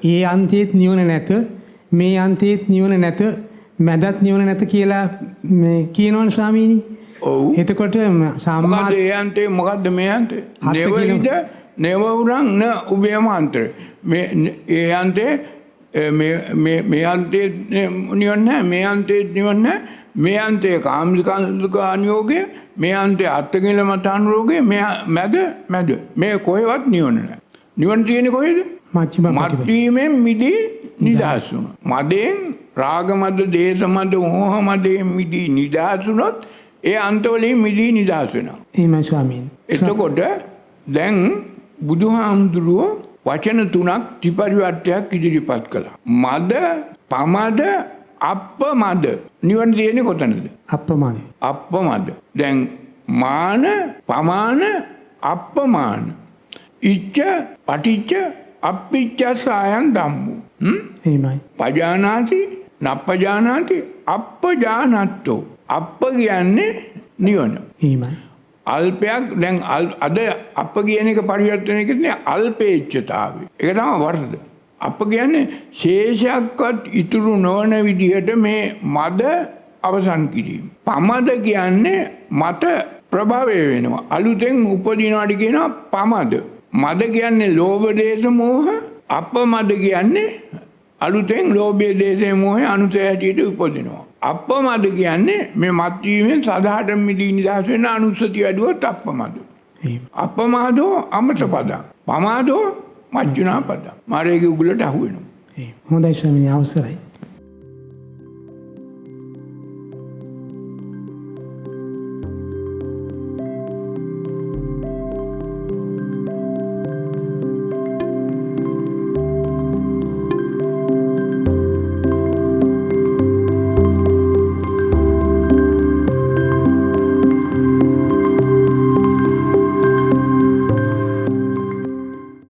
ඒ අන්තයේත් නිවන නැත මේ අන්තයේත් නිවන නැත මැදත් නිවන නැත කියලා මේ කියනවනේ ස්වාමීනි. ඔව්. එතකොට සම්මා මොකද ඒ අන්තේ මොකද්ද මේ අන්තේ? නේවයිද නේවුරං න උභයමාන්තර. මේ ඒ අන්තේ මේ අන්තේ නිවන නැහැ මේ අන්තේ නිවන නැහැ මේ අන්තේ කාමික අනියෝගය මේ අන්තේ අත්කිල මතානුරෝගය මේ මැද මේ කොහෙවත් නිවන නැහැ. නිවන තියෙන්නේ කොහෙද? මත්වීමෙන් මිදී නිදහස් වුණා. මදෙන් රාග මද දේශ මද මෝහ මදෙන් මිදී නිදහස් වුණොත් ඒ අන්තවලින් මිදී නිදහස් වෙනවා. එහෙමයි ස්වාමීනි. එතකොට දැන් බුදුහාමුදුරුවෝ වචන 3ක් ත්‍රිපරිවර්තයක් ඉදිරිපත් කළා. මද, පමද, අප්පමද. නිවන තියෙන්නේ කොතනද? අප්‍රමාණය. අප්පමද. දැන් මාන, පමාන, අප්පමාන. ඉච්ඡ, පටිච්ච, අප්පිච්ඡසායන් ධම්මෝ. එහෙමයි. පජානාති, නප්පජානාති, අප්පජානත්තෝ. අප්ප කියන්නේ නිවන. එහෙමයි. අල්පයක් දැන් අද අප කියන එක පරිවර්තනය කරන්නේ අල්පේච්ඡතාවය. ඒක තමයි වරද. අප කියන්නේ ශේෂයක්වත් ඉතුරු නොවන විදිහට මේ මද අවසන් කිරීම. පමද කියන්නේ මත ප්‍රභවය වෙනවා. අලුතෙන් උපදිනවාට කියනවා පමද. මද කියන්නේ ලෝභ දේශ මොහ. අපමද කියන්නේ අලුතෙන් ලෝභය දේශ මොහේ අනුසය හැටියට උපදිනවා. අප්පමද කියන්නේ මේ මත්වීමෙන් සදාට මිදී නිදහස් වෙන අනුස්සතිය වැඩුවොත් අප්පමද. අප්පමාදෝ අමත පදං. පමාදෝ මජ්ජුනා පදං. මාරේගේ උගලට අහු වෙනවා. හොඳයි ස්වාමීනි අවසරයි.